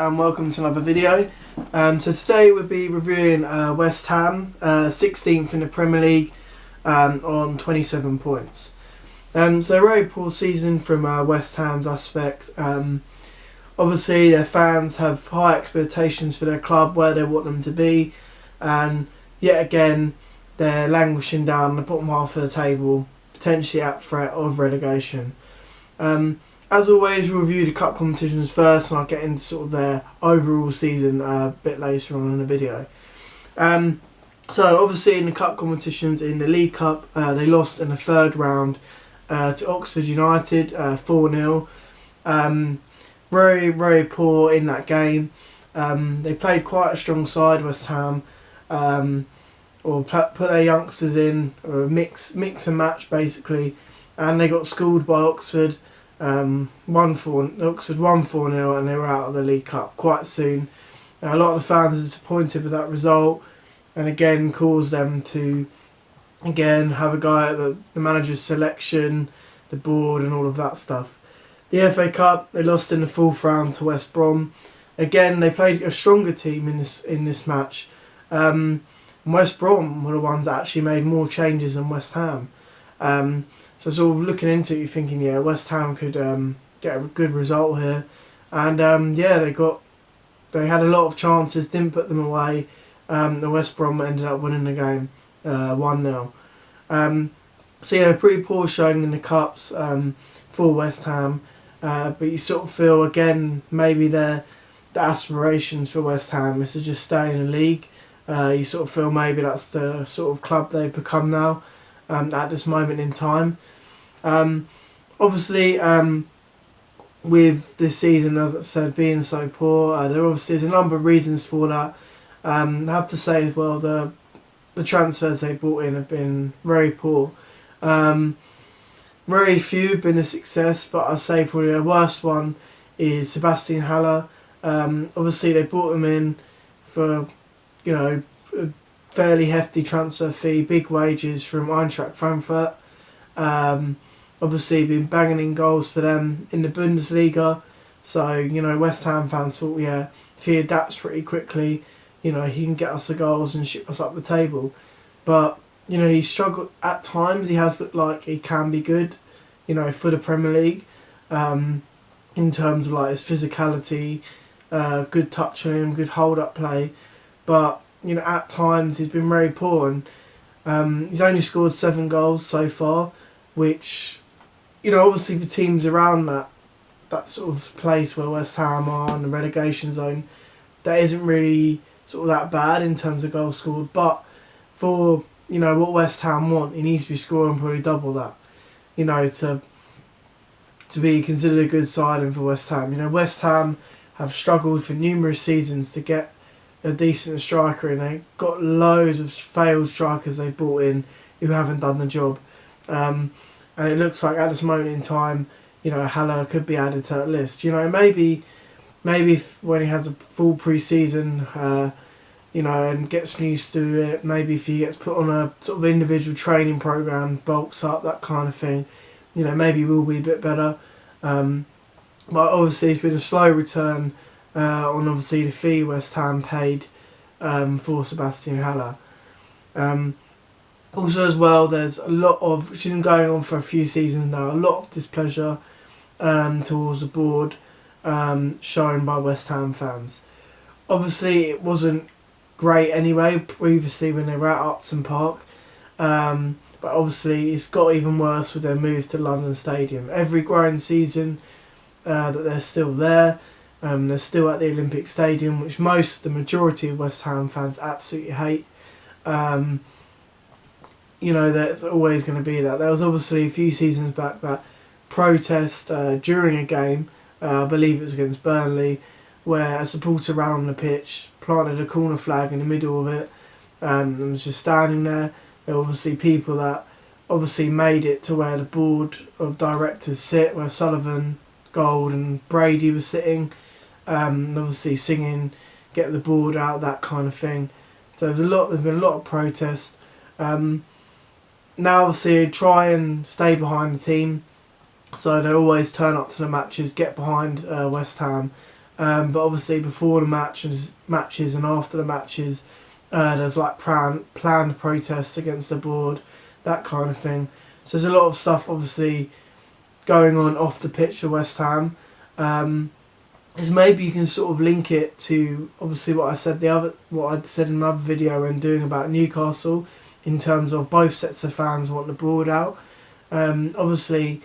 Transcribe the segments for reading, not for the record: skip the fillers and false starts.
and welcome to another video. So today we'll be reviewing West Ham, 16th in the Premier League on 27 points. So a very poor season from West Ham's aspect. Obviously their fans have high expectations for their club, where they want them to be, and yet again they're languishing down the bottom half of the table, potentially at threat of relegation. As always, we'll review the cup competitions first, and I'll get into sort of their overall season a bit later on in the video. So obviously in the cup competitions, in the League Cup, they lost in the third round to Oxford United 4-0. Very, very poor in that game. They played quite a strong side, West Ham, or put their youngsters in, or mix and match basically, and they got schooled by Oxford. Oxford won 4-0, and they were out of the League Cup quite soon. A lot of the fans are disappointed with that result, and again caused them to have a guy at the manager's selection, the board, and all of that stuff. The FA Cup, they lost in the fourth round to West Brom. Again, they played a stronger team in this match. West Brom were the ones that actually made more changes than West Ham. So sort of looking into it, you're thinking, yeah, West Ham could get a good result here, and they had a lot of chances, didn't put them away. The West Brom ended up winning the game 1-0. So yeah, pretty poor showing in the cups for West Ham, but you sort of feel again maybe the aspirations for West Ham is to just stay in the league. You sort of feel maybe that's the sort of club they've become now. At this moment in time. Obviously, with this season, as I said, being so poor, there's a number of reasons for that. I have to say as well, the transfers they brought in have been very poor. Very few have been a success, but I'd say probably the worst one is Sebastian Haller. Obviously, they brought him in for, a fairly hefty transfer fee, big wages from Eintracht Frankfurt. Obviously been banging in goals for them in the Bundesliga. So, West Ham fans thought, yeah, if he adapts pretty quickly, he can get us the goals and ship us up the table. But, he struggled at times. He has looked like he can be good, for the Premier League. In terms of like his physicality, good touch on him, good hold-up play. But at times he's been very poor, and he's only scored 7 goals so far, which, obviously the teams around that sort of place where West Ham are in the relegation zone, that isn't really sort of that bad in terms of goals scored. But for, what West Ham want, he needs to be scoring probably double that, to be considered a good signing for West Ham. West Ham have struggled for numerous seasons to get a decent striker, and they got loads of failed strikers they brought in who haven't done the job, and it looks like at this moment in time, Haller could be added to that list. Maybe when he has a full pre-season, and gets used to it, maybe if he gets put on a sort of individual training program, bulks up, that kind of thing, maybe he will be a bit better. But obviously it's been a slow return on obviously the fee West Ham paid for Sebastian Haller. Also as well, there's a lot of, which has been going on for a few seasons now, a lot of displeasure towards the board shown by West Ham fans. Obviously it wasn't great anyway previously when they were at Upton Park, but obviously it's got even worse with their move to London Stadium. Every growing season that they're still there. They're still at the Olympic Stadium, which the majority of West Ham fans absolutely hate. There's always going to be that. There was obviously a few seasons back that protest during a game, I believe it was against Burnley, where a supporter ran on the pitch, planted a corner flag in the middle of it, and was just standing there. There were obviously people that obviously made it to where the board of directors sit, where Sullivan, Gold and Brady were sitting, obviously singing, get the board out, that kind of thing. So there's been a lot of protest. Now obviously try and stay behind the team, so they always turn up to the matches, get behind West Ham, But obviously before the matches and after the matches, there's like planned protests against the board, that kind of thing. So there's a lot of stuff obviously going on off the pitch for West Ham. Is maybe you can sort of link it to obviously what I said in another video when doing about Newcastle, in terms of both sets of fans want the board out. Obviously,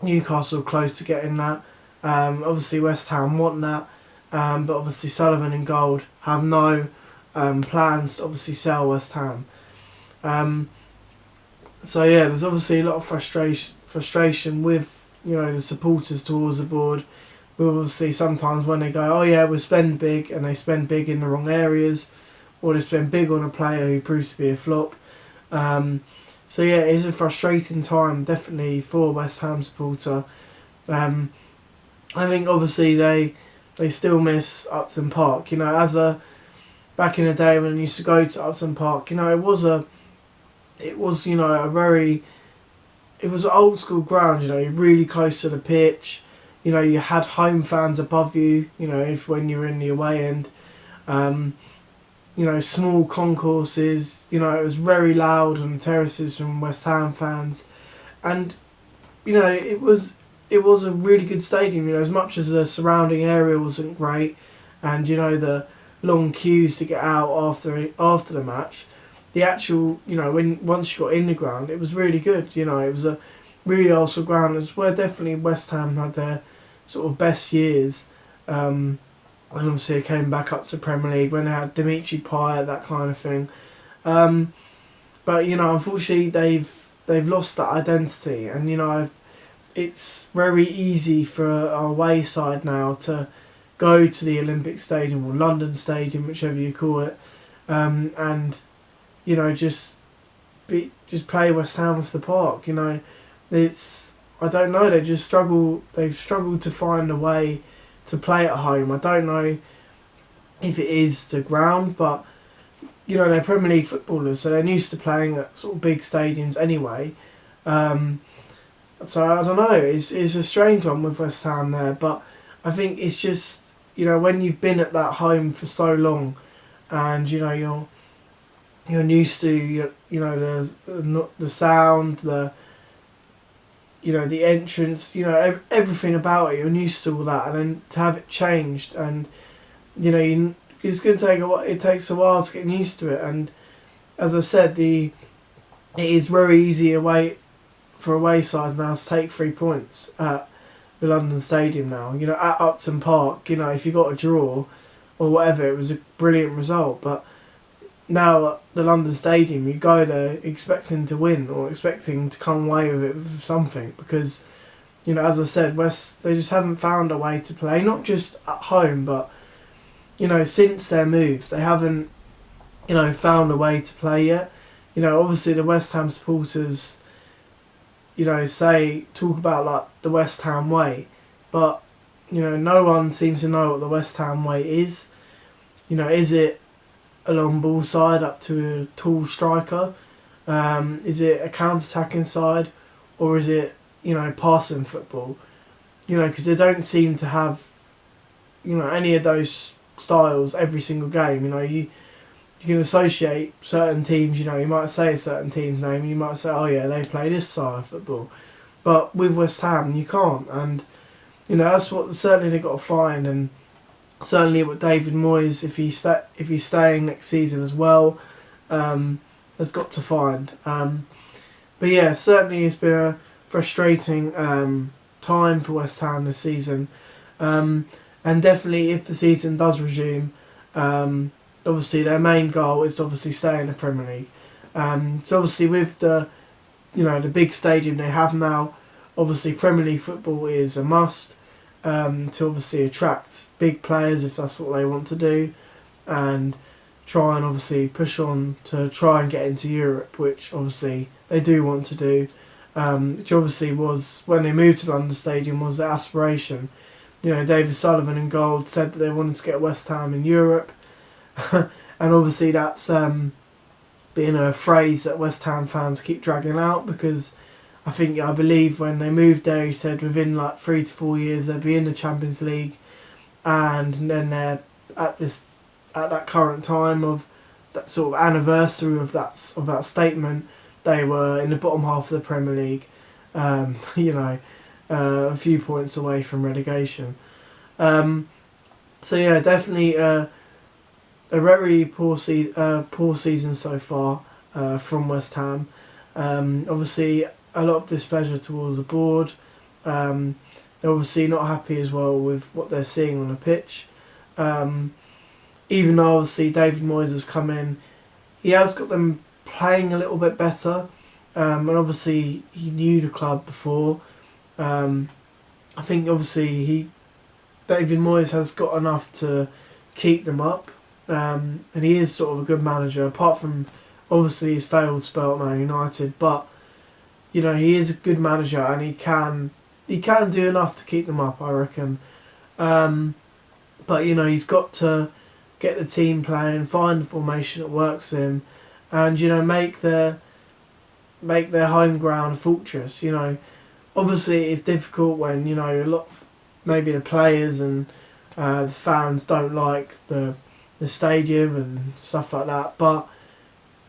Newcastle close to getting that. Obviously West Ham want that, but obviously Sullivan and Gold have no plans to obviously sell West Ham. So yeah, there's obviously a lot of frustration with the supporters towards the board. We obviously sometimes when they go, oh yeah, we'll spend big, and they spend big in the wrong areas, or they spend big on a player who proves to be a flop. So yeah, it is a frustrating time definitely for a West Ham supporter. I think obviously they still miss Upton Park. Back in the day when I used to go to Upton Park, it was an old school ground. Really close to the pitch. You had home fans above you. When you were in the away end. Small concourses. It was very loud on the terraces from West Ham fans, and it was a really good stadium. As much as the surrounding area wasn't great, and the long queues to get out after the match, the actual once you got in the ground, it was really good. It was a really old school ground. It's where definitely West Ham had their sort of best years. And obviously it came back up to Premier League when they had Dimitri Payet, that kind of thing. But unfortunately they've lost that identity, and it's very easy for our away side now to go to the Olympic Stadium or London Stadium, whichever you call it, and just play West Ham off the park. It's, I don't know, they've struggled to find a way to play at home. I don't know if it is the ground, but they're Premier League footballers, so they're used to playing at sort of big stadiums anyway. So I don't know, it's a strange one with West Ham there, but I think it's just when you've been at that home for so long, and you're used to the sound, the entrance, everything about it, you're used to all that, and then to have it changed, and it's going to take a while. It takes a while to get used to it, and as I said, it is very easy for away sides now to take 3 points at the London Stadium now. At Upton Park, if you got a draw or whatever, it was a brilliant result, but now at the London Stadium, you go there expecting to win or expecting to come away with it with something, because as I said, they just haven't found a way to play, not just at home, but since their move, they haven't found a way to play yet. Obviously the West Ham supporters talk about like the West Ham way, but no one seems to know what the West Ham way is. Is it a long ball side up to a tall striker? Is it a counter-attacking side, or is it passing football? Because they don't seem to have any of those styles every single game. You can associate certain teams. You might say a certain team's name, and you might say, oh yeah, they play this style of football, but with West Ham you can't, and that's what certainly they've got to find, and certainly what David Moyes, if he's staying next season as well, has got to find. But yeah, certainly it's been a frustrating time for West Ham this season, and definitely if the season does resume, obviously their main goal is to obviously stay in the Premier League. So obviously with the big stadium they have now, obviously Premier League football is a must. To obviously attract big players if that's what they want to do, and try and obviously push on to try and get into Europe, which obviously they do want to do, which obviously was, when they moved to London Stadium, was their aspiration. David Sullivan and Gold said that they wanted to get West Ham in Europe, and obviously that's been a phrase that West Ham fans keep dragging out, because I believe when they moved there, he said within like 3 to 4 years they'd be in the Champions League, and then they're at that current time of that sort of anniversary of that statement, they were in the bottom half of the Premier League, a few points away from relegation. So yeah, definitely a very poor season so far from West Ham. Obviously, a lot of displeasure towards the board. They're obviously not happy as well with what they're seeing on the pitch. Even though obviously David Moyes has come in, he has got them playing a little bit better. And obviously he knew the club before. I think obviously David Moyes has got enough to keep them up. And he is sort of a good manager, apart from obviously his failed spell at Man United. But he is a good manager, and he can do enough to keep them up, I reckon. But he's got to get the team playing, find the formation that works for him, and make their home ground a fortress. Obviously it's difficult when a lot of maybe the players and the fans don't like the stadium and stuff like that. But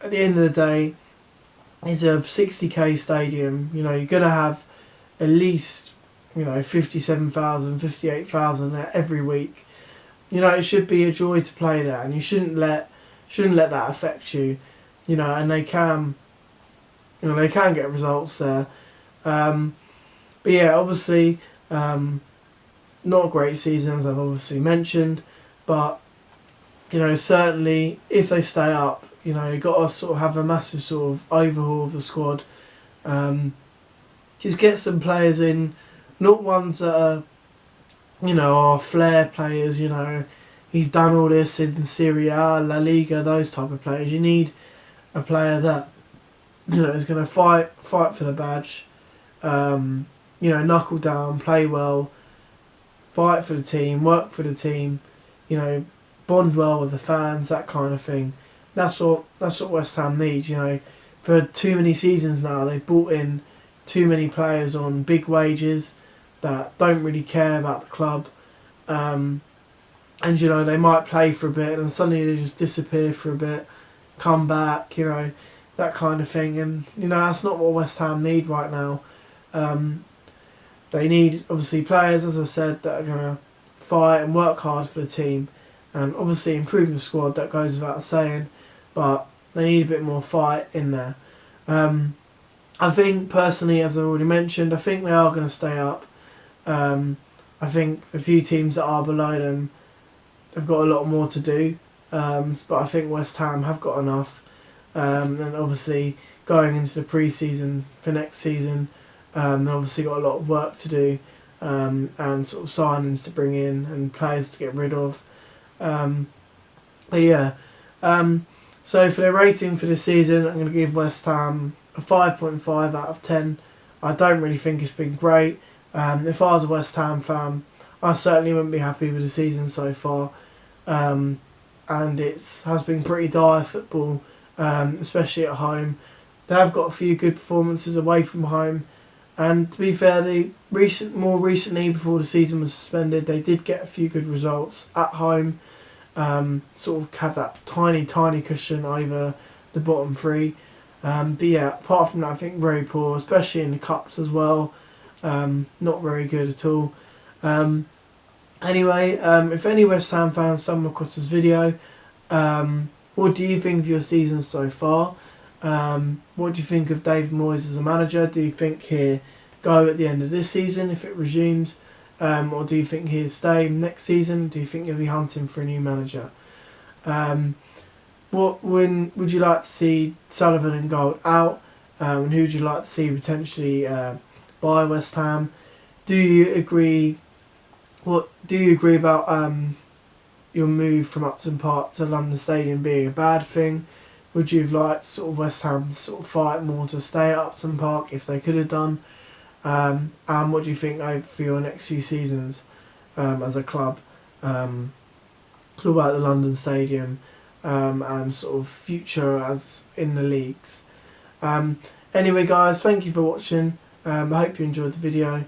at the end of the day, it's a 60k stadium. You're gonna have at least 57,000, 58,000 there every week. It should be a joy to play there, and you shouldn't let that affect you. And they can get results there. But yeah, obviously, not a great season, as I've obviously mentioned, but certainly if they stay up, you've got to sort of have a massive sort of overhaul of the squad. Just get some players in, not ones that are are flair players. He's done all this in Serie A, La Liga, those type of players. You need a player that is going to fight for the badge, knuckle down, play well, fight for the team, work for the team, bond well with the fans, that kind of thing. That's what West Ham needs. For too many seasons now, they've brought in too many players on big wages that don't really care about the club, and they might play for a bit and suddenly they just disappear for a bit, come back, that kind of thing. And that's not what West Ham need right now. They need obviously players, as I said, that are gonna fight and work hard for the team, and obviously improve the squad. That goes without saying, but they need a bit more fight in there. I think personally, as I already mentioned, I think they are going to stay up. I think the few teams that are below them have got a lot more to do, but I think West Ham have got enough. And obviously going into the pre-season for next season, they've obviously got a lot of work to do, and sort of signings to bring in and players to get rid of. But yeah, so for their rating for this season, I'm going to give West Ham a 5.5 out of 10. I don't really think it's been great. If I was a West Ham fan, I certainly wouldn't be happy with the season so far. And it has been pretty dire football, especially at home. They have got a few good performances away from home. And to be fair, more recently, before the season was suspended, they did get a few good results at home. Sort of have that tiny cushion over the bottom three. But yeah, apart from that, I think very poor, especially in the cups as well. Not very good at all. Anyway, if any West Ham fans stumble across this video, what do you think of your season so far? What do you think of David Moyes as a manager? Do you think he'll go at the end of this season if it resumes? Or do you think he'll stay next season? Do you think he'll be hunting for a new manager? When would you like to see Sullivan and Gold out? And who would you like to see potentially buy West Ham? Do you agree? What do you agree about your move from Upton Park to London Stadium being a bad thing? Would you have liked sort of West Ham to sort of fight more to stay at Upton Park if they could have done? And what do you think for your next few seasons as a club? Club at the London Stadium. And sort of future as in the leagues. Anyway guys, thank you for watching. I hope you enjoyed the video.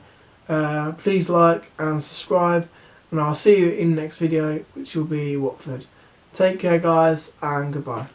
Please like and subscribe, and I'll see you in the next video, which will be Watford. Take care guys, and goodbye.